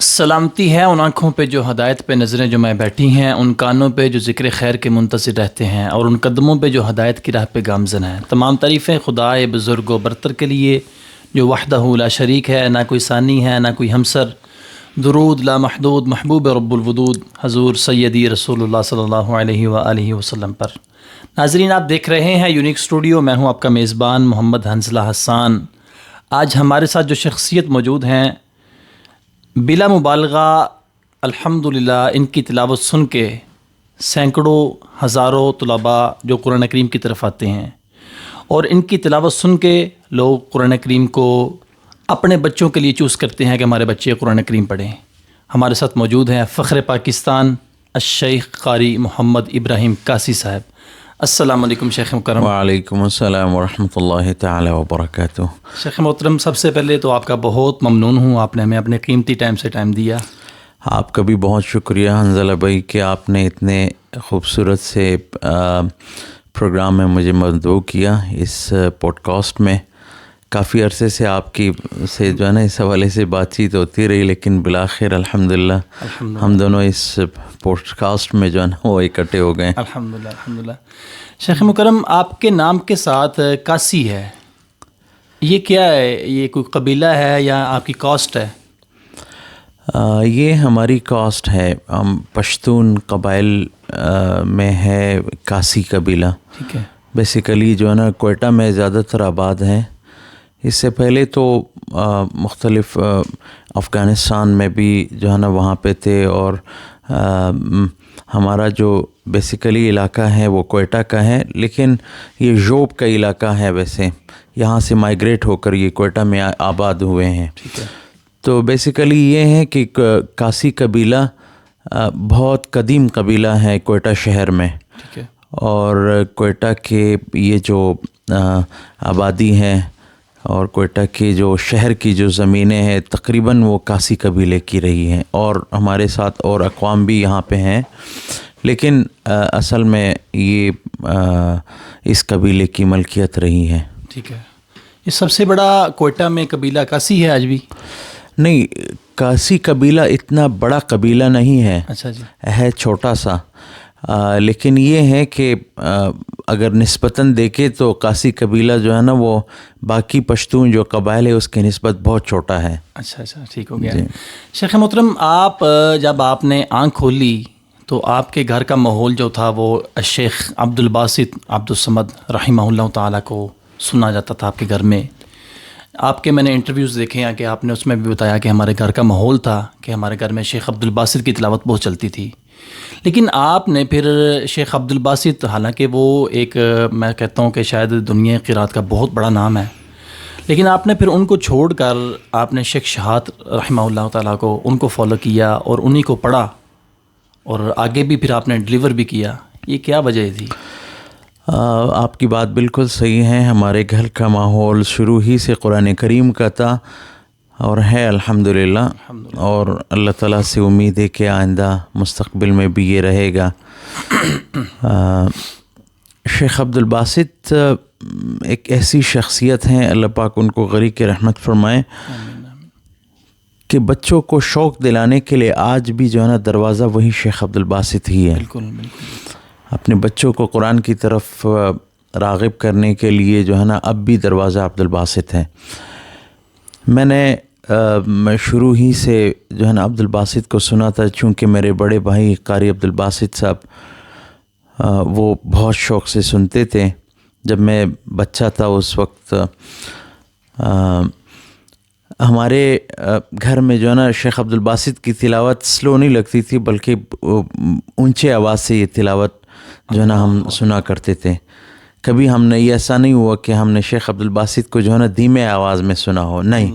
سلامتی ہے ان آنکھوں پہ جو ہدایت پہ نظریں جو میں بیٹھی ہیں، ان کانوں پہ جو ذکر خیر کے منتظر رہتے ہیں، اور ان قدموں پہ جو ہدایت کی راہ پہ گامزن ہیں۔ تمام تعریفیں خدا بزرگ و برتر کے لیے جو وحدہ لا شریک ہے، نہ کوئی ثانی ہے نہ کوئی ہمسر۔ درود لا محدود محبوب رب الودود حضور سیدی رسول اللہ صلی اللہ علیہ وآلہ وسلم پر۔ ناظرین، آپ دیکھ رہے ہیں یونیک اسٹوڈیو، میں ہوں آپ کا میزبان محمد حنظلہ حسان۔ آج ہمارے ساتھ جو شخصیت موجود ہیں، بلا مبالغہ الحمدللہ ان کی تلاوت سن کے سینکڑوں ہزاروں طلباء جو قرآن کریم کی طرف آتے ہیں، اور ان کی تلاوت سن کے لوگ قرآن کریم کو اپنے بچوں کے لیے چوز کرتے ہیں کہ ہمارے بچے قرآن کریم پڑھیں۔ ہمارے ساتھ موجود ہیں فخر پاکستان الشیخ قاری محمد ابراہیم قاسی صاحب۔ السلام علیکم شیخ مکرم۔ وعلیکم السلام ورحمۃ اللہ تعالی وبرکاتہ۔ شیخ محترم، سب سے پہلے تو آپ کا بہت ممنون ہوں، آپ نے ہمیں اپنے قیمتی ٹائم سے ٹائم دیا۔ آپ کا بھی بہت شکریہ حنظلہ بھائی کہ آپ نے اتنے خوبصورت سے پروگرام میں مجھے مدعو کیا۔ اس پوڈ کاسٹ میں کافی عرصے سے آپ کی سے جو ہے نا اس حوالے سے بات چیت ہوتی رہی، لیکن بالآخر الحمدللہ ہم دونوں اس پوڈ کاسٹ میں جو ہے نا وہ اکٹھے ہو گئے۔ الحمدللہ۔ شیخ مکرم، آپ کے نام کے ساتھ قاسی ہے، یہ کیا ہے؟ یہ کوئی قبیلہ ہے یا آپ کی کاسٹ ہے؟ یہ ہماری کاسٹ ہے، ہم پشتون قبائل میں ہے قاسی قبیلہ۔ ٹھیک ہے۔ بیسیکلی جو ہے نا کوئٹہ میں زیادہ تر آباد ہیں۔ اس سے پہلے تو مختلف افغانستان میں بھی جو ہے نا وہاں پہ تھے، اور ہمارا جو بیسیکلی علاقہ ہے وہ کوئٹہ کا ہے، لیکن یہ جوب کا علاقہ ہے، ویسے یہاں سے مائیگریٹ ہو کر یہ کوئٹہ میں آباد ہوئے ہیں۔ ٹھیک ہے۔ تو بیسیکلی یہ ہے کہ قاسی قبیلہ بہت قدیم قبیلہ ہے کوئٹہ شہر میں، ٹھیک ہے۔ اور کوئٹہ کے یہ جو آبادی ہے اور کوئٹہ کے جو شہر کی جو زمینیں ہیں تقریباً وہ قاسی قبیلے کی رہی ہیں، اور ہمارے ساتھ اور اقوام بھی یہاں پہ ہیں، لیکن اصل میں یہ اس قبیلے کی ملکیت رہی ہے۔ ٹھیک ہے۔ یہ سب سے بڑا کوئٹہ میں قبیلہ قاسی ہے آج بھی؟ نہیں، قاسی قبیلہ اتنا بڑا قبیلہ نہیں ہے، اچھا جی، ہے چھوٹا سا، لیکن یہ ہے کہ اگر نسبتاً دیکھے تو قاسی قبیلہ جو ہے نا وہ باقی پشتون جو قبائل ہے اس کی نسبت بہت چھوٹا ہے۔ اچھا، ٹھیک ہو گیا۔ شیخ محترم، جب آپ نے آنکھ کھولی تو آپ کے گھر کا ماحول جو تھا وہ شیخ عبد الباسط عبد الصمد رحمہ اللہ تعالیٰ کو سنا جاتا تھا آپ کے گھر میں۔ آپ کے میں نے انٹرویوز دیکھے ہیں کہ آپ نے اس میں بھی بتایا کہ ہمارے گھر کا ماحول تھا کہ ہمارے گھر میں شیخ عبد الباسط کی تلاوت بہت چلتی تھی، لیکن آپ نے پھر شیخ عبد الباسط، حالانکہ وہ ایک میں کہتا ہوں کہ شاید دنیا قرات کا بہت بڑا نام ہے، لیکن آپ نے پھر ان کو چھوڑ کر آپ نے شیخ شہاد رحمہ اللہ تعالیٰ کو ان کو فالو کیا اور انہی کو پڑھا، اور آگے بھی پھر آپ نے ڈلیور بھی کیا۔ یہ کیا وجہ تھی؟ آپ کی بات بالکل صحیح ہے۔ ہمارے گھر کا ماحول شروع ہی سے قرآن کریم کا تھا اور ہے الحمدللہ، اور اللہ تعالیٰ سے امید ہے کہ آئندہ مستقبل میں بھی یہ رہے گا۔ شیخ عبد الباسط ایک ایسی شخصیت ہیں، اللہ پاک ان کو غریق رحمت فرمائے، کہ بچوں کو شوق دلانے کے لیے آج بھی جو ہے نا دروازہ وہی شیخ عبد الباسط ہی ہے۔ بالکل۔ اپنے بچوں کو قرآن کی طرف راغب کرنے کے لیے جو ہے نا اب بھی دروازہ عبد الباسط ہے۔ میں شروع ہی سے جو ہے نا عبد الباسط کو سنا تھا، چونکہ میرے بڑے بھائی قاری عبد الباسط صاحب وہ بہت شوق سے سنتے تھے۔ جب میں بچہ تھا اس وقت ہمارے گھر میں جو ہے نا شیخ عبد الباسط کی تلاوت سلو نہیں لگتی تھی، بلکہ اونچے آواز سے یہ تلاوت جو ہے نا ہم سنا کرتے تھے۔ کبھی ہم نے یہ ایسا نہیں ہوا کہ ہم نے شیخ عبد الباسط کو جو ہے نا دھیمے آواز میں سنا ہو، نہیں،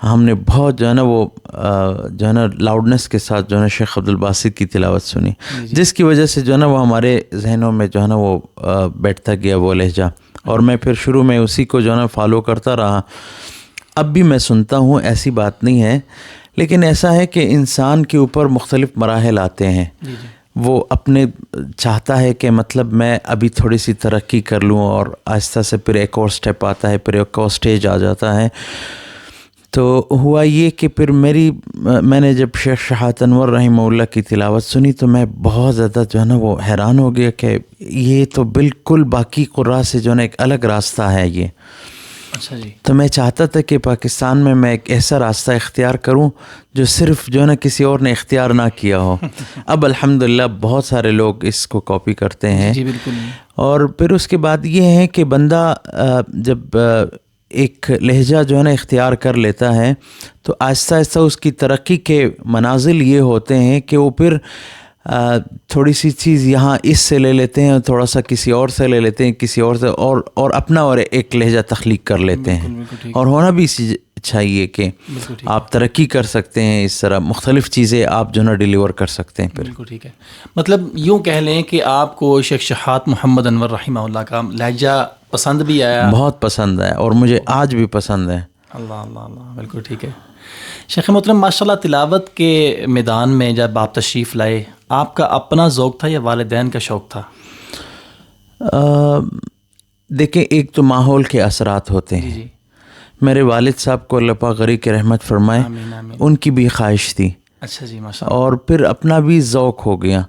ہم نے بہت جو ہے نا وہ جو ہے نا لاؤڈنس کے ساتھ جو ہے نا شیخ عبد الباسط کی تلاوت سنی، جس کی وجہ سے جو ہے نا وہ ہمارے ذہنوں میں جو ہے نا وہ بیٹھتا گیا وہ لہجہ، اور میں پھر شروع میں اسی کو جو ہے نا فالو کرتا رہا۔ اب بھی میں سنتا ہوں، ایسی بات نہیں ہے، لیکن ایسا ہے کہ انسان کے اوپر مختلف مراحل آتے ہیں۔ وہ اپنے چاہتا ہے کہ مطلب میں ابھی تھوڑی سی ترقی کر لوں، اور آہستہ سے پھر ایک اور سٹیپ آتا ہے، پھر ایک اور سٹیج آ جاتا ہے۔ تو ہوا یہ کہ پھر میں نے جب شیخ شہادت انور رحمہ اللہ کی تلاوت سنی تو میں بہت زیادہ جو ہے نا وہ حیران ہو گیا کہ یہ تو بالکل باقی قراء سے جو ہے نا ایک الگ راستہ ہے یہ. اچھا جی. تو میں چاہتا تھا کہ پاکستان میں ایک ایسا راستہ اختیار کروں جو صرف جو ہے نا کسی اور نے اختیار نہ کیا ہو. اب الحمدللہ بہت سارے لوگ اس کو کاپی کرتے ہیں. جی بالکل. اور پھر اس کے بعد یہ ہے کہ بندہ جب ایک لہجہ جو ہے نا اختیار کر لیتا ہے تو آہستہ آہستہ اس کی ترقی کے منازل یہ ہوتے ہیں کہ وہ پھر تھوڑی سی چیز یہاں اس سے لے لیتے ہیں, تھوڑا سا کسی اور سے لے لیتے ہیں, کسی اور سے اور اپنا اور ایک لہجہ تخلیق کر لیتے ہیں. اور ہونا بھی چاہیے کہ آپ ترقی کر سکتے ہیں, اس طرح مختلف چیزیں آپ جو ہے نا ڈیلیور کر سکتے ہیں. بالکل ٹھیک ہے. مطلب یوں کہہ لیں کہ آپ کو شیخ شہادت محمد انور رحمہ اللہ کا لہجہ پسند بھی آیا؟ بہت پسند ہے اور مجھے آج بھی پسند ہے. اللہ اللہ اللہ, بالکل ٹھیک ہے. شیخ محترم ماشاءاللہ تلاوت کے میدان میں جب آپ تشریف لائے, آپ کا اپنا ذوق تھا یا والدین کا شوق تھا؟ دیکھیں, ایک تو ماحول کے اثرات ہوتے ہیں. جی. میرے والد صاحب کو اللہ پاک غریق کی رحمت فرمائے, آمین آمین. ان کی بھی خواہش تھی. اچھا جی, ماشاءاللہ. اور پھر اپنا بھی ذوق ہو گیا.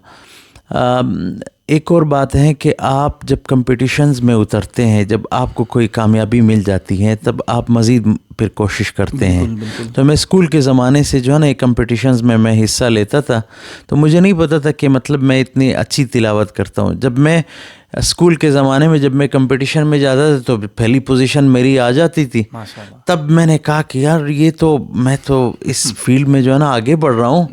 ایک اور بات ہے کہ آپ جب کمپٹیشنز میں اترتے ہیں, جب آپ کو کوئی کامیابی مل جاتی ہے تب آپ مزید پھر کوشش کرتے ہیں. تو میں اسکول کے زمانے سے جو ہے نا ایک کمپٹیشنز میں حصہ لیتا تھا, تو مجھے نہیں پتا تھا کہ مطلب میں اتنی اچھی تلاوت کرتا ہوں. جب میں اسکول کے زمانے میں جب میں کمپٹیشن میں جاتا تھا تو پہلی پوزیشن میری آ جاتی تھی. تب میں نے کہا کہ یار یہ تو میں تو اس فیلڈ میں جو ہے نا آگے بڑھ رہا ہوں.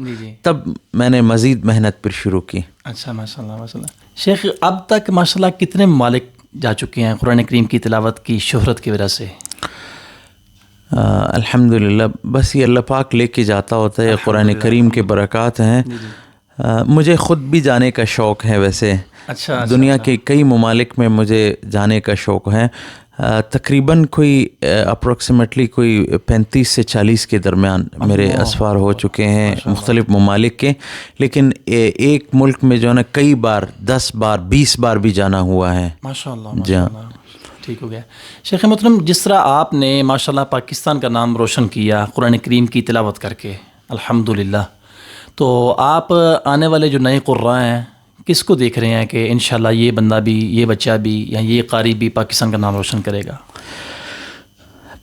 تب میں نے مزید محنت پھر شروع کی. اچھا, ماشاء اللہ ماشاء اللہ. شیخ اب تک ماشاء اللہ کتنے ممالک جا چکے ہیں قرآن کریم کی تلاوت کی شہرت کی وجہ سے؟ الحمدللہ, بس یہ اللہ پاک لے کے جاتا ہوتا ہے. قرآن کریم کے برکات ہیں. مجھے خود بھی جانے کا شوق ہے ویسے. اچھا, دنیا کے کئی ممالک میں مجھے جانے کا شوق ہے. تقریباً کوئی اپروکسیمیٹلی کوئی 35 سے 40 کے درمیان میرے اسفار ہو چکے ہیں مختلف ممالک کے. لیکن ایک ملک میں جو ہے نا کئی بار 10 بار 20 بار بھی جانا ہوا ہے. ماشاء اللہ. ٹھیک ہو گیا. شیخ محترم, جس طرح آپ نے ماشاء اللہ پاکستان کا نام روشن کیا قرآن کریم کی تلاوت کر کے الحمدللہ, تو آپ آنے والے جو نئے قراء ہیں کس کو دیکھ رہے ہیں کہ انشاءاللہ یہ بندہ بھی, یہ بچہ بھی یا یہ قاری بھی پاکستان کا نام روشن کرے گا؟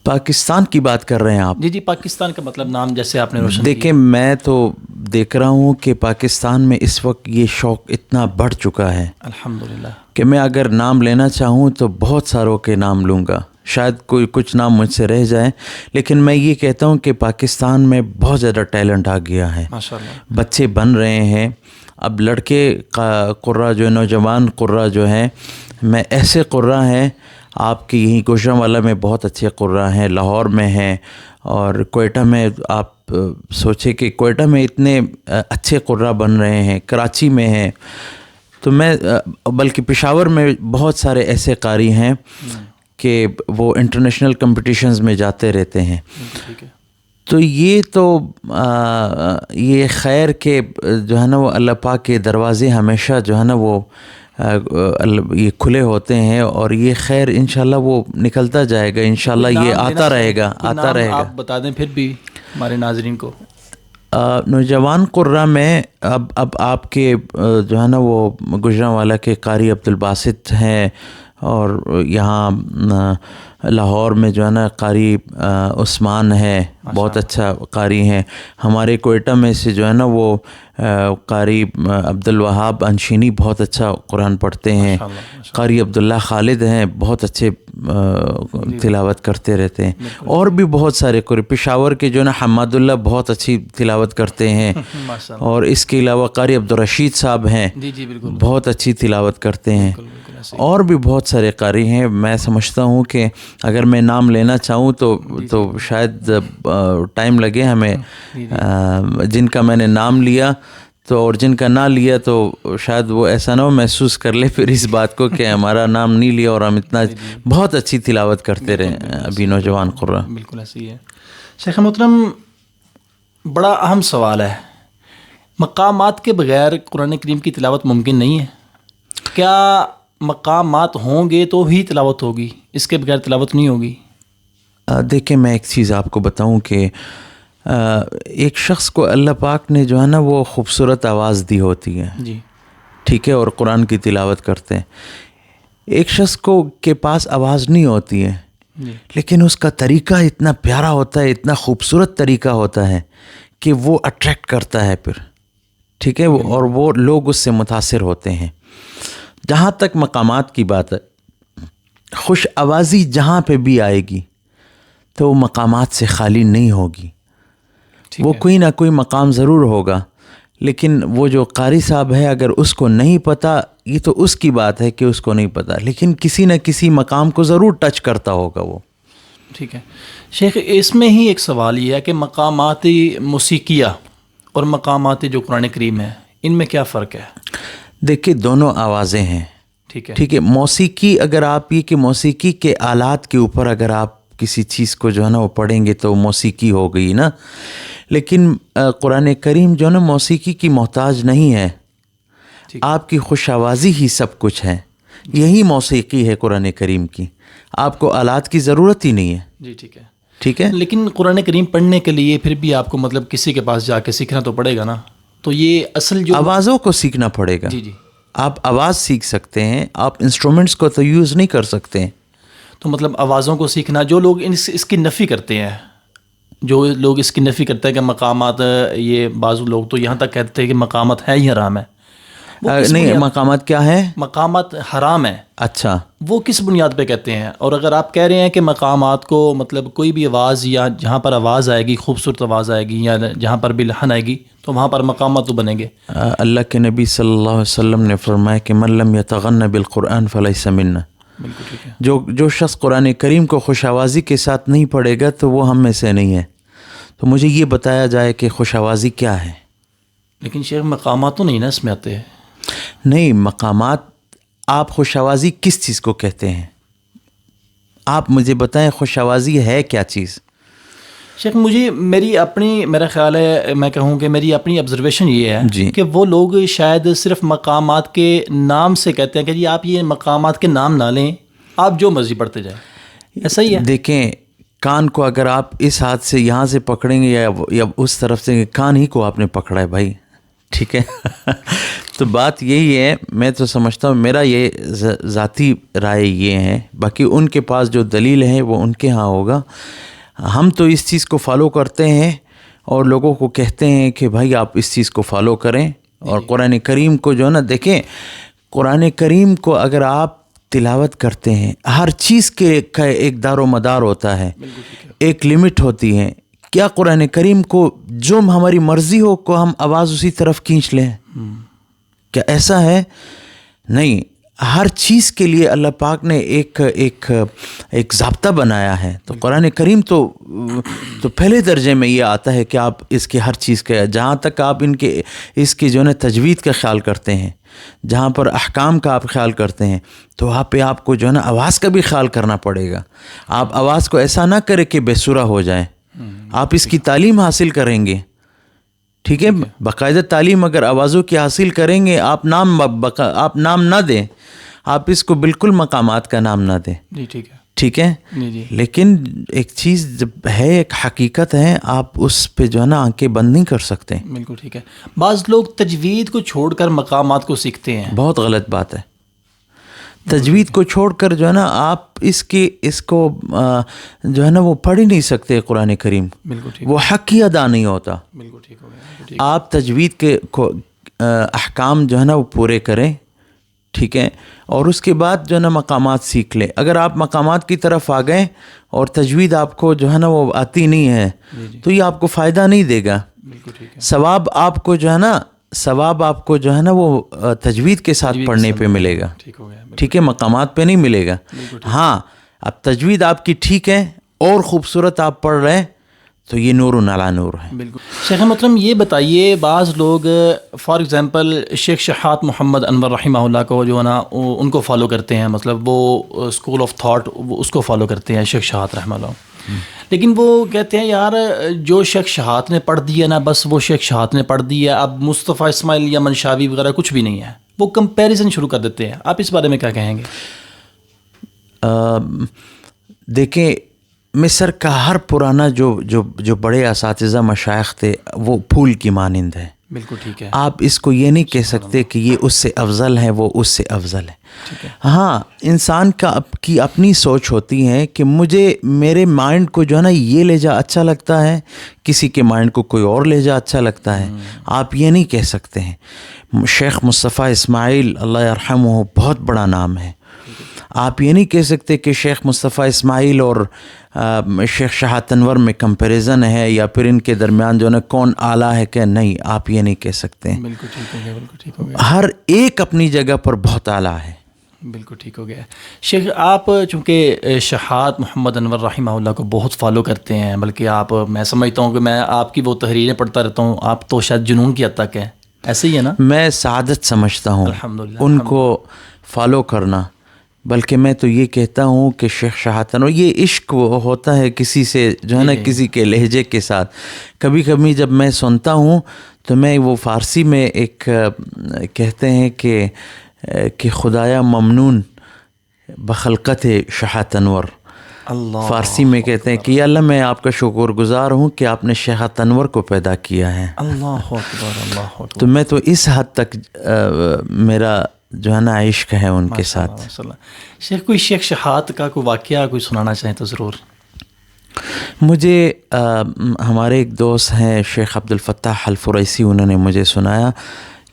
پاکستان کی بات کر رہے ہیں آپ؟ جی, پاکستان کا مطلب نام جیسے آپ نے روشن دیکھیں, میں تو دیکھ رہا ہوں کہ پاکستان میں اس وقت یہ شوق اتنا بڑھ چکا ہے الحمدللہ کہ میں اگر نام لینا چاہوں تو بہت ساروں کے نام لوں گا. شاید کچھ نام مجھ سے رہ جائیں, لیکن میں یہ کہتا ہوں کہ پاکستان میں بہت زیادہ ٹیلنٹ آ گیا ہے. ماشاءاللہ. بچے بن رہے ہیں. اب لڑکے قراء جو نوجوان قراء جو ہیں, میں ایسے قراء ہیں آپ کی یہیں گوجرانوالہ میں بہت اچھے قراء ہیں, لاہور میں ہیں, اور کوئٹہ میں آپ سوچے کہ کوئٹہ میں اتنے اچھے قراء بن رہے ہیں, کراچی میں ہیں. تو میں بلکہ پشاور میں بہت سارے ایسے قاری ہیں کہ وہ انٹرنیشنل کمپٹیشنز میں جاتے رہتے ہیں. تو یہ خیر کے جو ہے نا وہ اللہ پاک کے دروازے ہمیشہ جو ہے نا وہ یہ کھلے ہوتے ہیں, اور یہ خیر انشاءاللہ وہ نکلتا جائے گا. انشاءاللہ یہ آتا رہے گا. آپ بتا دیں پھر بھی ہمارے ناظرین کو. نوجوان قراء میں اب آپ کے جو ہے نا وہ گوجرانوالہ کے قاری عبدالباسط ہیں, اور یہاں لاہور میں جو ہے نا قاری عثمان ہے, بہت اچھا قاری ہیں. ہمارے کوئٹہ میں سے جو ہے نا وہ قاری عبدالوہاب انشینی بہت اچھا قرآن پڑھتے ہیں. قاری عبداللہ خالد ہیں, بہت اچھے تلاوت کرتے رہتے ہیں. اور بھی بہت سارے قاری, پشاور کے جو ہے نا حماد اللہ بہت اچھی تلاوت کرتے ہیں. اور اس کے علاوہ قاری عبدالرشید صاحب ہیں, بہت اچھی تلاوت کرتے ہیں. اور بھی بہت سارے قاری ہیں. میں سمجھتا ہوں کہ اگر میں نام لینا چاہوں تو شاید ٹائم لگے ہمیں. جن کا میں نے نام لیا تو اور جن کا نہ لیا تو شاید وہ ایسا نہ ہو محسوس کر لے پھر اس بات کو کہ ہمارا نام نہیں لیا اور ہم اتنا بہت اچھی تلاوت کرتے رہے ابھی نوجوان قراء. بالکل ایسی ہے. شیخ محترم, بڑا اہم سوال ہے, مقامات کے بغیر قرآن کریم کی تلاوت ممکن نہیں ہے. کیا مقامات ہوں گے تو ہی تلاوت ہوگی, اس کے بغیر تلاوت نہیں ہوگی؟ دیکھیں میں ایک چیز آپ کو بتاؤں کہ ایک شخص کو اللہ پاک نے جو ہے نا وہ خوبصورت آواز دی ہوتی ہے، جی ٹھیک ہے، اور قرآن کی تلاوت کرتے ہیں. ایک شخص کو کے پاس آواز نہیں ہوتی ہے جی لیکن اس کا طریقہ اتنا پیارا ہوتا ہے، اتنا خوبصورت طریقہ ہوتا ہے کہ وہ اٹریکٹ کرتا ہے پھر، ٹھیک ہے، اور وہ لوگ اس سے متاثر ہوتے ہیں. جہاں تک مقامات کی بات ہے، خوش آوازی جہاں پہ بھی آئے گی تو وہ مقامات سے خالی نہیں ہوگی. ٹھیک وہ ہے. کوئی نہ کوئی مقام ضرور ہوگا، لیکن وہ جو قاری صاحب ہے اگر اس کو نہیں پتہ، یہ تو اس کی بات ہے کہ اس کو نہیں پتہ، لیکن کسی نہ کسی مقام کو ضرور ٹچ کرتا ہوگا وہ. ٹھیک ہے شیخ، اس میں ہی ایک سوال یہ ہے کہ مقاماتی موسیقیہ اور مقاماتی جو قرآن کریم ہے ان میں کیا فرق ہے؟ دیکھیں دونوں آوازیں ہیں، ٹھیک ہے ٹھیک ہے. موسیقی اگر آپ یہ کہ موسیقی کے آلات کے اوپر اگر آپ کسی چیز کو جو ہے نا وہ پڑھیں گے تو موسیقی ہو گئی نا، لیکن قرآن کریم جو ہے نا موسیقی کی محتاج نہیں ہے. ٹھیک آپ کی خوش آوازی ہی سب کچھ ہے، یہی موسیقی ہے قرآن کریم کی. آپ کو آلات کی ضرورت ہی نہیں ہے. جی ٹھیک ہے. ٹھیک ہے، لیکن قرآن کریم پڑھنے کے لیے پھر بھی آپ کو مطلب کسی کے پاس جا کے سیکھنا تو پڑے گا نا. تو یہ اصل جو آوازوں کو سیکھنا پڑے گا. جی جی آپ آواز سیکھ سکتے ہیں، آپ انسٹرومنٹس کو تو یوز نہیں کر سکتے ہیں. تو مطلب آوازوں کو سیکھنا، جو لوگ اس کی نفی کرتے ہیں، جو لوگ اس کی نفی کرتے ہیں کہ مقامات، یہ بعض لوگ تو یہاں تک کہتے ہیں کہ مقامات ہے ہی حرام ہے. وہ کس نہیں، بنیاد- مقامات کیا ہے؟ مقامات حرام ہے، اچھا، وہ کس بنیاد پہ کہتے ہیں؟ اور اگر آپ کہہ رہے ہیں کہ مقامات کو مطلب کوئی بھی آواز یا جہاں پر آواز آئے گی، خوبصورت آواز آئے گی یا جہاں پر بھی لحن آئے گی تو وہاں پر مقامات تو بنیں گے. اللہ کے نبی صلی اللہ علیہ وسلم نے فرمایا کہ من لم یتغن بالقرآن فلیس منا. بالکل ٹھیک ہے. جو شخص قرآن کریم کو خوش آوازی کے ساتھ نہیں پڑھے گا تو وہ ہم میں سے نہیں ہے. تو مجھے یہ بتایا جائے کہ خوش آوازی کیا ہے. لیکن شیخ مقامات تو نہیں نا اس میں آتے ہیں. نہیں، مقامات، آپ خوش آوازی کس چیز کو کہتے ہیں؟ آپ مجھے بتائیں خوش آوازی ہے کیا چیز؟ شیخ مجھے میرا خیال ہے، میں کہوں کہ میری اپنی آبزرویشن یہ ہے جی. کہ وہ لوگ شاید صرف مقامات کے نام سے کہتے ہیں کہ جی آپ یہ مقامات کے نام نہ لیں، آپ جو مرضی پڑھتے جائیں. ایسا ہی ہے. دیکھیں، کان کو اگر آپ اس ہاتھ سے یہاں سے پکڑیں گے یا اس طرف سے، کان ہی کو آپ نے پکڑا ہے بھائی، ٹھیک ہے. تو بات یہی ہے، میں تو سمجھتا ہوں، میرا یہ ذاتی رائے یہ ہے، باقی ان کے پاس جو دلیل ہے وہ ان کے ہاں ہوگا. ہم تو اس چیز کو فالو کرتے ہیں اور لوگوں کو کہتے ہیں کہ بھائی آپ اس چیز کو فالو کریں. اور قرآن کریم کو جو ہے نا، دیکھیں قرآن کریم کو اگر آپ تلاوت کرتے ہیں، ہر چیز کے کا ایک دار و مدار ہوتا ہے، ایک لمٹ ہوتی ہے. کیا قرآن کریم کو جو ہماری مرضی ہو کو ہم آواز اسی طرف کھینچ لیں؟ کیا ایسا ہے؟ نہیں. ہر چیز کے لیے اللہ پاک نے ایک ضابطہ بنایا ہے. تو قرآن کریم تو پہلے درجے میں یہ آتا ہے کہ آپ اس کے ہر چیز کا، جہاں تک آپ اس کی جو ہے نا تجوید کا خیال کرتے ہیں، جہاں پر احکام کا آپ خیال کرتے ہیں، تو وہاں پہ آپ کو جو ہے نا آواز کا بھی خیال کرنا پڑے گا. آپ آواز کو ایسا نہ کریں کہ بے سرا ہو جائے. آپ اس کی تعلیم حاصل کریں گے، ٹھیک ہے، باقاعدہ تعلیم اگر آوازوں کی حاصل کریں گے. آپ نام نہ دیں، آپ اس کو بالکل مقامات کا نام نہ دیں. جی ٹھیک ہے. ٹھیک ہے. جی. لیکن ایک چیز جب ہے، ایک حقیقت ہے، آپ اس پہ جو ہے نا آنکھیں بند نہیں کر سکتے. بالکل ٹھیک ہے. بعض لوگ تجوید کو چھوڑ کر مقامات کو سیکھتے ہیں. بہت غلط بات ہے. تجوید کو چھوڑ کر جو ہے نا آپ اس کو جو ہے نا وہ پڑھ ہی نہیں سکتے قرآن کریم. بالکل ٹھیک. وہ حق ہی ادا نہیں ہوتا. بالکل ٹھیک ہو گیا. آپ تجوید کے احکام جو ہے نا وہ پورے کریں، ٹھیک ہے، اور اس کے بعد جو ہے نا مقامات سیکھ لیں. اگر آپ مقامات کی طرف آ گئے اور تجوید آپ کو جو ہے نا وہ آتی نہیں ہے تو یہ آپ کو فائدہ نہیں دے گا. بالکل ٹھیک ہے. ثواب آپ کو جو ہے نا وہ تجوید کے ساتھ پڑھنے پہ ملے گا. ٹھیک ہو گیا. ٹھیک ہے، مقامات پہ نہیں ملے گا. ہاں، اب تجوید آپ کی ٹھیک ہے اور خوبصورت آپ پڑھ رہے ہیں تو یہ نور علی نور ہے. بالکل. شیخ محترم یہ بتائیے، بعض لوگ فار ایگزامپل شیخ شہات محمد انور رحمہ اللہ کو جو ہے نا ان کو فالو کرتے ہیں، مطلب وہ اسکول آف تھاٹ اس کو فالو کرتے ہیں شیخ شہات رحمہ اللہ. لیکن وہ کہتے ہیں یار جو شیخ شہات نے پڑھ دیا نا، بس وہ شیخ شہات نے پڑھ دیا، اب مصطفیٰ اسماعیل یا منشاوی وغیرہ کچھ بھی نہیں ہے. وہ کمپیریزن شروع کر دیتے ہیں. آپ اس بارے میں کیا کہیں گے؟ دیکھیں، مصر کا ہر پرانا جو بڑے اساتذہ مشائخ تھے وہ پھول کی مانند ہے. بالکل ٹھیک ہے. آپ اس کو یہ نہیں کہہ سکتے کہ یہ اس سے افضل ہے وہ اس سے افضل ہے. ہاں انسان کی اپنی سوچ ہوتی ہے کہ میرے مائنڈ کو جو ہے نا یہ لہجہ اچھا لگتا ہے, کسی کے مائنڈ کو کوئی اور لہجہ اچھا لگتا ہے. آپ یہ نہیں کہہ سکتے ہیں. شیخ مصطفیٰ اسماعیل اللہ یرحمہ بہت بڑا نام ہے. آپ یہ نہیں کہہ سکتے کہ شیخ مصطفیٰ اسماعیل اور شیخ شہادت انور میں کمپیریزن ہے یا پھر ان کے درمیان جو ہے نا کون اعلیٰ ہے کہ نہیں, آپ یہ نہیں کہہ سکتے. بالکل ٹھیک ہو گیا, بالکل ٹھیک ہو گیا. ہر ایک اپنی جگہ پر بہت اعلیٰ ہے. بالکل ٹھیک ہو گیا. شیخ آپ چونکہ شہادت محمد انور رحمہ اللہ کو بہت فالو کرتے ہیں, بلکہ میں سمجھتا ہوں کہ میں آپ کی وہ تحریریں پڑھتا رہتا ہوں, آپ تو شاید جنون کی حد تک ہے, ایسے ہی ہے نا؟ میں سعادت سمجھتا ہوں الحمدللہ ان کو فالو کرنا, بلکہ میں تو یہ کہتا ہوں کہ شیخ شہادت انور, یہ عشق ہوتا ہے کسی سے جو ہے نا کسی کے لہجے کے ساتھ. کبھی کبھی جب میں سنتا ہوں تو میں وہ فارسی میں ایک کہتے ہیں کہ خدایا ممنون بخلقت شہادت انور. اللہ فارسی میں کہتے ہیں کہ یا اللہ میں آپ کا شکر گزار ہوں کہ آپ نے شہادت انور کو پیدا کیا ہے. اللہ اکبر, اللہ اکبر. تو میں تو اس حد تک میرا جو ہے نا عشق ہے ان کے ساتھ. شیخ کوئی شیخ شہادت کا کوئی واقعہ کوئی سنانا چاہیں تو ضرور. مجھے ہمارے ایک دوست ہیں شیخ عبدالفتاح الفریسی, انہوں نے مجھے سنایا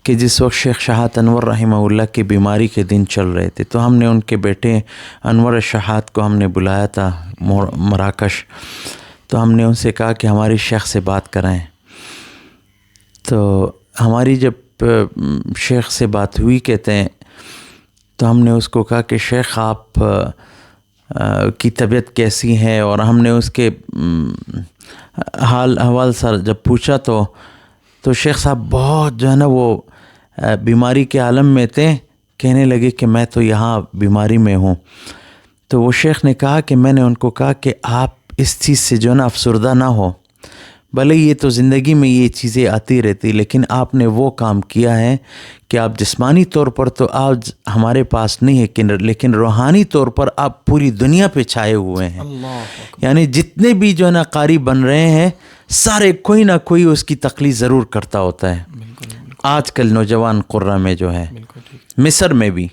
کہ جس وقت شیخ شہادت انور رحمہ اللہ کی بیماری کے دن چل رہے تھے تو ہم نے ان کے بیٹے انور شہادت کو ہم نے بلایا تھا مراکش. تو ہم نے ان سے کہا کہ ہماری شیخ سے بات کرائیں. تو ہماری جب شیخ سے بات ہوئی کہتے ہیں تو ہم نے اس کو کہا کہ شیخ آپ کی طبیعت کیسی ہے, اور ہم نے اس کے حال احوال سر جب پوچھا تو شیخ صاحب بہت جو ہے نا وہ بیماری کے عالم میں تھے, کہنے لگے کہ میں تو یہاں بیماری میں ہوں. تو وہ شیخ نے کہا کہ میں نے ان کو کہا کہ آپ اس چیز سے جو ہے نا افسردہ نہ ہو, بھلے یہ تو زندگی میں یہ چیزیں آتی رہتی, لیکن آپ نے وہ کام کیا ہے کہ آپ جسمانی طور پر تو آج ہمارے پاس نہیں ہے, لیکن روحانی طور پر آپ پوری دنیا پہ چھائے ہوئے ہیں. یعنی جتنے بھی جو ہے نا قاری بن رہے ہیں سارے کوئی نہ کوئی اس کی تقلید ضرور کرتا ہوتا ہے. آج کل نوجوان قرہ میں جو ہے, مصر میں بھی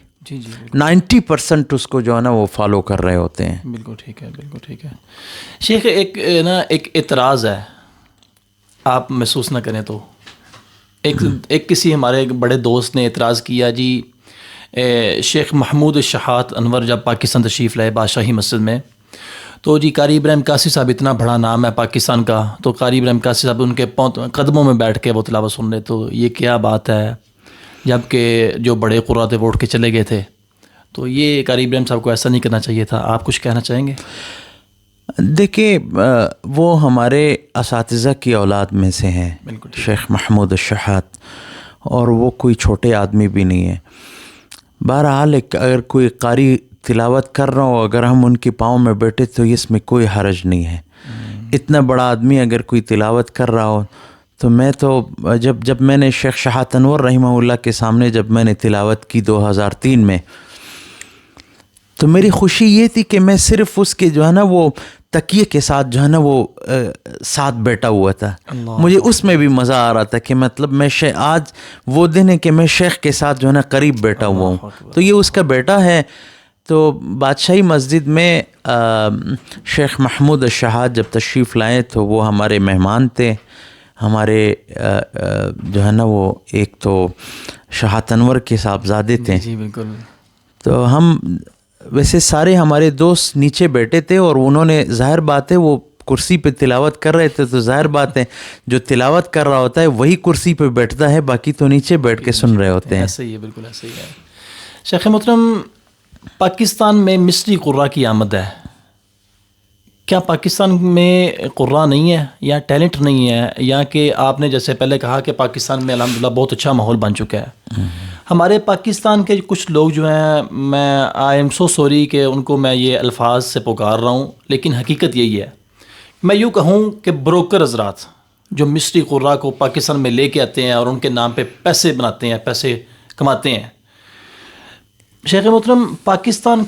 90% اس کو جو ہے نا وہ فالو کر رہے ہوتے ہیں. بالکل ٹھیک ہے, بالکل ٹھیک ہے. شیخ ایک اعتراض ہے, آپ محسوس نہ کریں تو. ایک کسی ہمارے ایک بڑے دوست نے اعتراض کیا جی شیخ محمود شہادت انور جب پاکستان تشریف لائے بادشاہی مسجد میں, تو جی قاری ابراہیم قاسی صاحب اتنا بڑا نام ہے پاکستان کا, تو قاری ابراہیم قاسی صاحب ان کے قدموں میں بیٹھ کے وہ تلاوت سن رہے, تو یہ کیا بات ہے, جب کہ جو بڑے قرآن تھے وہ اٹھ کے چلے گئے تھے. تو یہ قاری ابراہیم صاحب کو ایسا نہیں کرنا چاہیے تھا. آپ کچھ کہنا چاہیں گے؟ دیکھیں وہ ہمارے اساتذہ کی اولاد میں سے ہیں شیخ محمود الشہادت, اور وہ کوئی چھوٹے آدمی بھی نہیں ہے. بہرحال اگر کوئی قاری تلاوت کر رہا ہو, اگر ہم ان کے پاؤں میں بیٹھے تو اس میں کوئی حرج نہیں ہے. اتنا بڑا آدمی اگر کوئی تلاوت کر رہا ہو تو میں تو جب میں نے شیخ شہادت انور رحمہ اللہ کے سامنے جب میں نے تلاوت کی 2003 میں, تو میری خوشی یہ تھی کہ میں صرف اس کے جو ہے نا وہ تکیے کے ساتھ جو ہے نا وہ ساتھ بیٹھا ہوا تھا. مجھے اس میں بھی مزہ آ رہا تھا کہ مطلب میں آج وہ دن ہے کہ میں شیخ کے ساتھ جو ہے نا قریب بیٹھا ہوا ہوں. تو یہ اس کا بیٹا ہے. تو بادشاہی مسجد میں شیخ محمود الشہادت جب تشریف لائے تو وہ ہمارے مہمان تھے. ہمارے جو ہے نا وہ ایک تو شہادت انور کے صاحبزادے تھے. جی بالکل. تو ہم ویسے سارے ہمارے دوست نیچے بیٹھے تھے, اور انہوں نے ظاہر بات ہے وہ کرسی پہ تلاوت کر رہے تھے, تو ظاہر بات ہے جو تلاوت کر رہا ہوتا ہے وہی کرسی پہ بیٹھتا ہے, باقی تو نیچے بیٹھ کے سن رہے ہوتے ہیں. ایسا ہی ہے, بالکل ایسا ہی ہے. شیخ محترم پاکستان میں مصری قراء کی آمد ہے, کیا پاکستان میں قراء نہیں ہے یا ٹیلنٹ نہیں ہے, یا کہ آپ نے جیسے پہلے کہا کہ پاکستان میں الحمدللہ بہت اچھا ماحول بن چکا ہے. ہمارے پاکستان کے کچھ لوگ جو ہیں, میں آئی ایم سو سوری کہ ان کو میں یہ الفاظ سے پکار رہا ہوں, لیکن حقیقت یہی ہے. میں یوں کہوں کہ بروکر حضرات جو مصری قراء کو پاکستان میں لے کے آتے ہیں اور ان کے نام پہ پیسے بناتے ہیں, پیسے کماتے ہیں. شیخ محترم پاکستان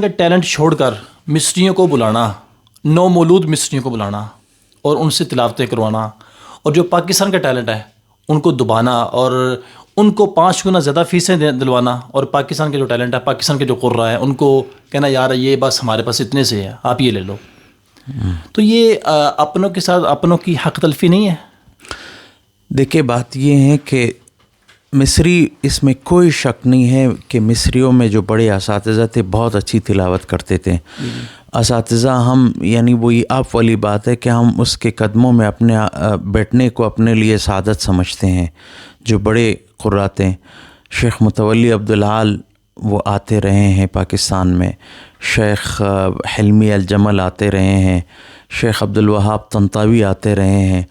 کا ٹیلنٹ چھوڑ کر مصریوں کو بلانا نو مولود مصریوں کو بلانا اور ان سے تلاوتیں کروانا، اور جو پاکستان کا ٹیلنٹ ہے ان کو دبانا اور ان کو 5 گنا زیادہ فیسیں دلوانا، اور پاکستان کے جو ٹیلنٹ ہے، پاکستان کے جو قرہ ہیں، ان کو کہنا یار یہ بس ہمارے پاس اتنے سے ہے، آپ یہ لے لو. تو یہ اپنوں کے ساتھ اپنوں کی حق تلفی نہیں ہے؟ دیکھیے بات یہ ہے کہ مصری، اس میں کوئی شک نہیں ہے کہ مصریوں میں جو بڑے اساتذہ تھے بہت اچھی تلاوت کرتے تھے. اساتذہ ہم یعنی وہی آپ والی بات ہے کہ ہم اس کے قدموں میں اپنے بیٹھنے کو اپنے لیے سعادت سمجھتے ہیں. جو بڑے قراء تھے، شیخ متولی عبدالعال وہ آتے رہے ہیں پاکستان میں، شیخ حلمی الجمل آتے رہے ہیں، شیخ عبدالوہاب طنطاوی آتے رہے ہیں،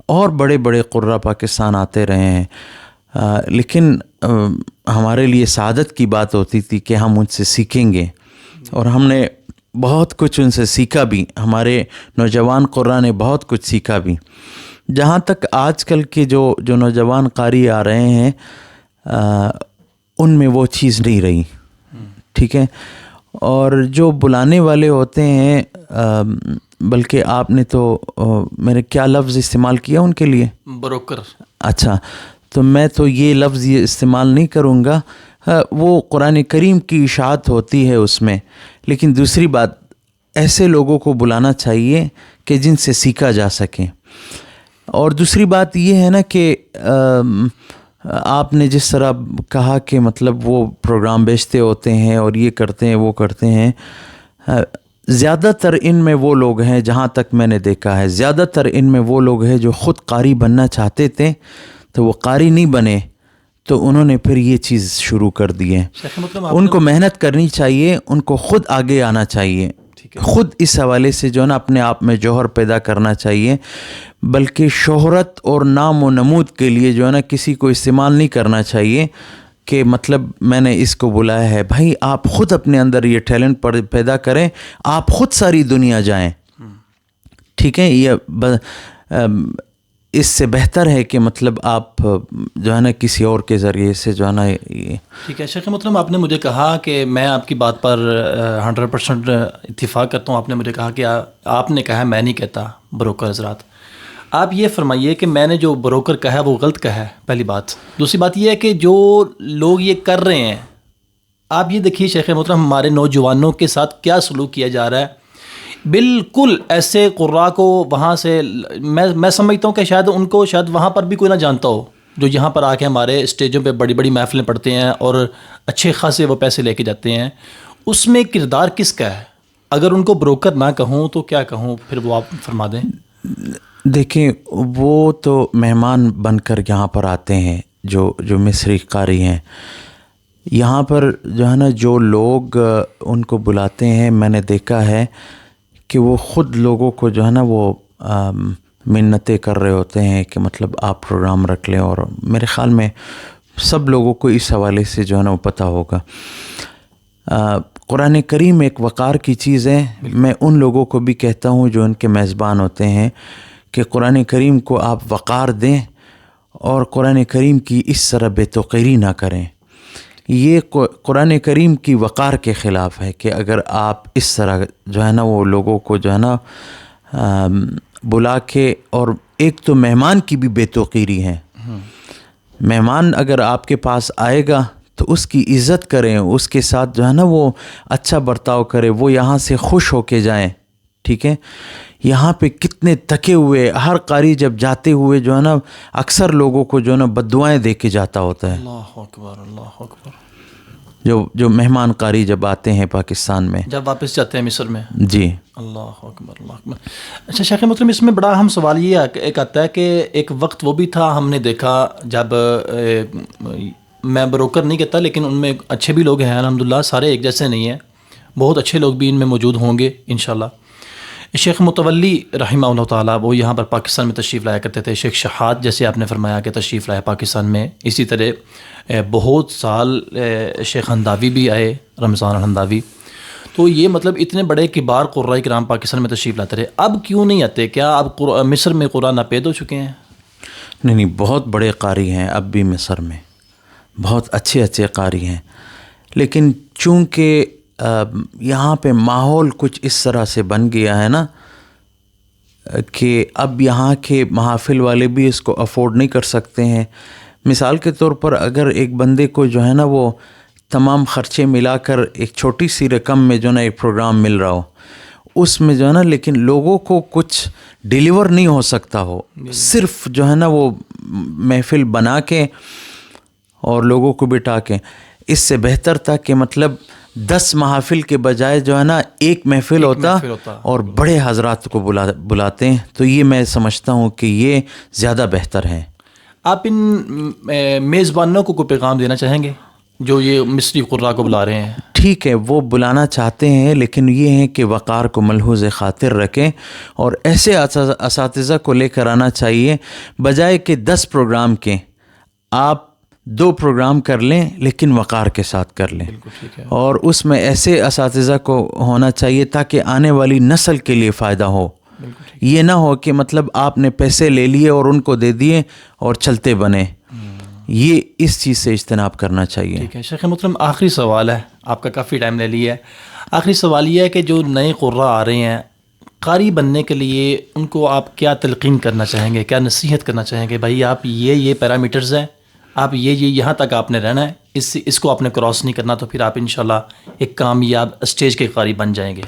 اور بڑے بڑے قراء پاکستان آتے رہے ہیں. لیکن ہمارے لیے سعادت کی بات ہوتی تھی کہ ہم ان سے سیکھیں گے، اور ہم نے بہت کچھ ان سے سیکھا بھی. ہمارے نوجوان قراء نے بہت کچھ سیکھا بھی. جہاں تک آج کل کے جو نوجوان قاری آ رہے ہیں ان میں وہ چیز نہیں رہی، ٹھیک ہے. اور جو بلانے والے ہوتے ہیں، بلکہ آپ نے تو میرے کیا لفظ استعمال کیا ان کے لیے؟ بروکر. اچھا، تو میں تو یہ لفظ یہ استعمال نہیں کروں گا. وہ قرآن کریم کی اشاعت ہوتی ہے اس میں، لیکن دوسری بات ایسے لوگوں کو بلانا چاہیے کہ جن سے سیکھا جا سکے. اور دوسری بات یہ ہے نا کہ آپ نے جس طرح کہا کہ مطلب وہ پروگرام بیچتے ہوتے ہیں اور یہ کرتے ہیں وہ کرتے ہیں، زیادہ تر ان میں وہ لوگ ہیں، جہاں تک میں نے دیکھا ہے زیادہ تر ان میں وہ لوگ ہیں جو خود قاری بننا چاہتے تھے تو وہ قاری نہیں بنے، تو انہوں نے پھر یہ چیز شروع کر دی ہے. ان کو محنت کرنی چاہیے، ان کو خود آگے آنا چاہیے، خود اس حوالے سے جو ہے نا اپنے آپ میں جوہر پیدا کرنا چاہیے، بلکہ شہرت اور نام و نمود کے لیے جو ہے نا کسی کو استعمال نہیں کرنا چاہیے کہ مطلب میں نے اس کو بلایا ہے. بھائی آپ خود اپنے اندر یہ ٹیلنٹ پیدا کریں، آپ خود ساری دنیا جائیں، ٹھیک ہے. یہ اس سے بہتر ہے کہ مطلب آپ جو ہے نا کسی اور کے ذریعے سے جو ہے نا ٹھیک ہے. شیخ محترم، آپ نے مجھے کہا کہ میں آپ کی بات پر 100% اتفاق کرتا ہوں. آپ نے مجھے کہا کہ آپ نے کہا، میں نہیں کہتا بروکر حضرات. آپ یہ فرمائیے کہ میں نے جو بروکر کہا ہے وہ غلط کہا ہے، پہلی بات. دوسری بات یہ ہے کہ جو لوگ یہ کر رہے ہیں، آپ یہ دیکھیے شیخ محترم ہمارے نوجوانوں کے ساتھ کیا سلوک کیا جا رہا ہے. بالکل ایسے قراء کو وہاں سے میں سمجھتا ہوں کہ شاید ان کو شاید وہاں پر بھی کوئی نہ جانتا ہو، جو یہاں پر آ کے ہمارے اسٹیجوں پہ بڑی بڑی محفلیں پڑھتے ہیں اور اچھے خاصے وہ پیسے لے کے جاتے ہیں. اس میں کردار کس کا ہے؟ اگر ان کو بروکر نہ کہوں تو کیا کہوں؟ پھر وہ آپ فرما دیں. دیکھیں، وہ تو مہمان بن کر یہاں پر آتے ہیں، جو مصری قاری ہیں. یہاں پر جو ہے نا جو لوگ ان کو بلاتے ہیں، میں نے دیکھا ہے کہ وہ خود لوگوں کو جو ہے نا وہ منتیں کر رہے ہوتے ہیں کہ مطلب آپ پروگرام رکھ لیں. اور میرے خیال میں سب لوگوں کو اس حوالے سے جو ہے نا وہ پتہ ہوگا. قرآن کریم ایک وقار کی چیز ہے. میں ان لوگوں کو بھی کہتا ہوں جو ان کے میزبان ہوتے ہیں کہ قرآن کریم کو آپ وقار دیں اور قرآن کریم کی اس طرح بے توقیری نہ کریں. یہ قرآن کریم کی وقار کے خلاف ہے کہ اگر آپ اس طرح جو ہے نا وہ لوگوں کو جو ہے نا بلا کے، اور ایک تو مہمان کی بھی بے توقیری ہے. مہمان اگر آپ کے پاس آئے گا تو اس کی عزت کریں، اس کے ساتھ جو ہے نا وہ اچھا برتاؤ کرے، وہ یہاں سے خوش ہو کے جائیں، ٹھیک ہے. یہاں پہ کتنے تھکے ہوئے ہر قاری جب جاتے ہوئے جو ہے نا اکثر لوگوں کو جو ہے نا بددعائیں دے کے جاتا ہوتا ہے. اللہ اکبر، اللہ اکبر. جو مہمان قاری جب آتے ہیں پاکستان میں، جب واپس جاتے ہیں مصر میں. جی اللہ اکبر، اللہ اکبر. اچھا شیخ محترم، اس میں بڑا اہم سوال یہ ایک آتا ہے کہ ایک وقت وہ بھی تھا، ہم نے دیکھا جب میں بروکر نہیں کہتا لیکن ان میں اچھے بھی لوگ ہیں الحمدللہ، سارے ایک جیسے نہیں ہیں، بہت اچھے لوگ بھی ان میں موجود ہوں گے انشاءاللہ. شیخ متولی رحمہ اللہ تعالیٰ وہ یہاں پر پاکستان میں تشریف لایا کرتے تھے. شیخ شہاد جیسے آپ نے فرمایا کہ تشریف لایا پاکستان میں. اسی طرح بہت سال شیخ ہنداوی بھی آئے، رمضان الہنداوی. تو یہ مطلب اتنے بڑے کبار قراء کرام پاکستان میں تشریف لاتے رہے. اب کیوں نہیں آتے؟ کیا اب مصر میں قراء ناپید ہو چکے ہیں؟ نہیں، بہت بڑے قاری ہیں اب بھی مصر میں، بہت اچھے قاری ہیں. لیکن چونکہ یہاں پہ ماحول کچھ اس طرح سے بن گیا ہے نا کہ اب یہاں کے محافل والے بھی اس کو افورڈ نہیں کر سکتے ہیں. مثال کے طور پر اگر ایک بندے کو جو ہے نا وہ تمام خرچے ملا کر ایک چھوٹی سی رقم میں جو ہے نا ایک پروگرام مل رہا ہو, اس میں جو ہے نا لیکن لوگوں کو کچھ ڈیلیور نہیں ہو سکتا ہو, صرف جو ہے نا وہ محفل بنا کے اور لوگوں کو بٹھا کے, اس سے بہتر تھا کہ مطلب 10 محافل کے بجائے جو ہے نا ایک محفل ہوتا اور بڑے حضرات کو بلاتے ہیں. تو یہ میں سمجھتا ہوں کہ یہ زیادہ بہتر ہے. آپ ان میزبانوں کو کوئی پیغام دینا چاہیں گے جو یہ مصری قراء کو بلا رہے ہیں؟ ٹھیک ہے, وہ بلانا چاہتے ہیں لیکن یہ ہے کہ وقار کو ملحوظ خاطر رکھیں اور ایسے اساتذہ کو لے کر آنا چاہیے بجائے کہ 10 پروگرام کے آپ 2 پروگرام کر لیں لیکن وقار کے ساتھ کر لیں. اور اس میں ایسے اساتذہ کو ہونا چاہیے تاکہ آنے والی نسل کے لیے فائدہ ہو. یہ نہ ہو کہ مطلب آپ نے پیسے لے لیے اور ان کو دے دیے اور چلتے بنے. یہ اس چیز سے اجتناب کرنا چاہیے. ٹھیک ہے شیخ محترم, آخری سوال ہے, آپ کا کافی ٹائم لے لیا ہے. آخری سوال یہ ہے کہ جو نئے قراء آ رہے ہیں قاری بننے کے لیے ان کو آپ کیا تلقین کرنا چاہیں گے, کیا نصیحت کرنا چاہیں گے؟ بھائی آپ یہ پیرامیٹرز ہیں, آپ یہ یہاں تک آپ نے رہنا ہے, اس کو آپ نے کراس نہیں کرنا, تو پھر آپ انشاءاللہ ایک کامیاب اسٹیج کے قاری بن جائیں گے.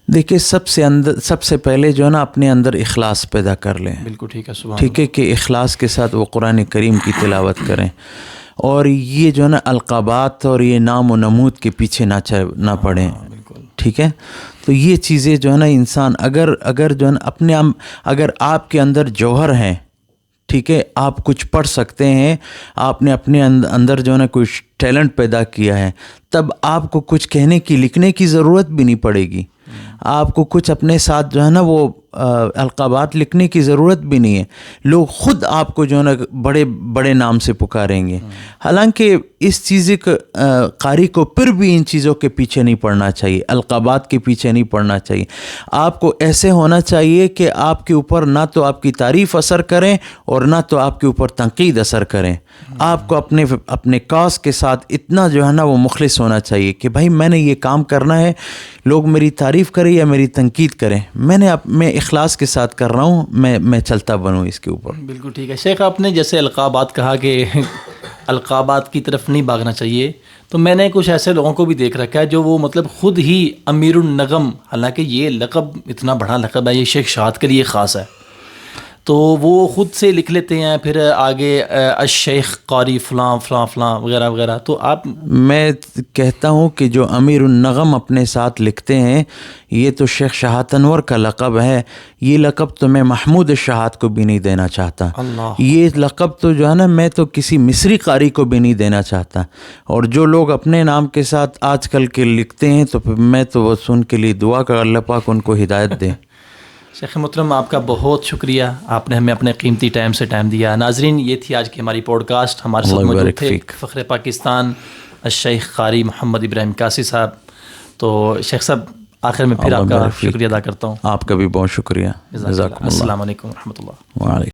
دیکھیں سب سے پہلے جو ہے نا اپنے اندر اخلاص پیدا کر لیں. بالکل ٹھیک ہے, سبحان ٹھیک ہے کہ اخلاص کے ساتھ وہ قرآن کریم کی تلاوت کریں اور یہ جو ہے نا القابات اور یہ نام و نمود کے پیچھے نہ پڑیں. ٹھیک ہے, تو یہ چیزیں جو ہے نا انسان اگر جو ہے نا اگر آپ کے اندر جوہر ہیں, ٹھیک ہے, آپ کچھ پڑھ سکتے ہیں, آپ نے اپنے اندر جو ہے نا کچھ ٹیلنٹ پیدا کیا ہے, تب آپ کو کچھ کہنے کی لکھنے کی ضرورت بھی نہیں پڑے گی. آپ کو کچھ اپنے ساتھ جو ہے نا وہ القابات لکھنے کی ضرورت بھی نہیں ہے. لوگ خود آپ کو جو ہے نا بڑے بڑے نام سے پکاریں گے. حالانکہ اس چیز قاری کو پھر بھی ان چیزوں کے پیچھے نہیں پڑنا چاہیے, القابات کے پیچھے نہیں پڑنا چاہیے. آپ کو ایسے ہونا چاہیے کہ آپ کے اوپر نہ تو آپ کی تعریف اثر کریں اور نہ تو آپ کے اوپر تنقید اثر کریں. آپ کو اپنے کاز کے ساتھ اتنا جو ہے نا وہ مخلص ہونا چاہیے کہ بھائی میں نے یہ کام کرنا ہے, لوگ میری تعریف کریں یا میری تنقید کریں, میں اخلاص کے ساتھ کر رہا ہوں, میں چلتا بنوں اس کے اوپر. بالکل ٹھیک ہے شیخ, آپ نے جیسے القابات کہا کہ القابات کی طرف نہیں بھاگنا چاہیے, تو میں نے کچھ ایسے لوگوں کو بھی دیکھ رکھا ہے جو وہ مطلب خود ہی امیر النغم, حالانکہ یہ لقب اتنا بڑا لقب ہے, یہ شیخ شہاد کے لیے خاص ہے, تو وہ خود سے لکھ لیتے ہیں پھر آگے الشیخ قاری فلاں فلاں فلاں وغیرہ وغیرہ. تو آپ, میں کہتا ہوں کہ جو امیر النغم اپنے ساتھ لکھتے ہیں یہ تو شیخ شہاد انور کا لقب ہے. یہ لقب تو میں محمود شہاد کو بھی نہیں دینا چاہتا. یہ لقب تو جو ہے نا میں تو کسی مصری قاری کو بھی نہیں دینا چاہتا. اور جو لوگ اپنے نام کے ساتھ آج کل کے لکھتے ہیں تو میں تو بس ان کے لیے دعا کر اللہ پاک ان کو ہدایت دے. شیخ محترم آپ کا بہت شکریہ, آپ نے ہمیں اپنے قیمتی ٹائم سے ٹائم دیا. ناظرین, یہ تھی آج کی ہماری پوڈ کاسٹ. ہمارے ساتھ موجود تھے فخر پاکستان الشیخ قاری محمد ابراہیم قاسی صاحب. تو شیخ صاحب آخر میں پھر آپ کا شکریہ ادا کرتا ہوں. آپ کا بھی بہت شکریہ. السلام علیکم و رحمۃ اللہ. وعلیکم.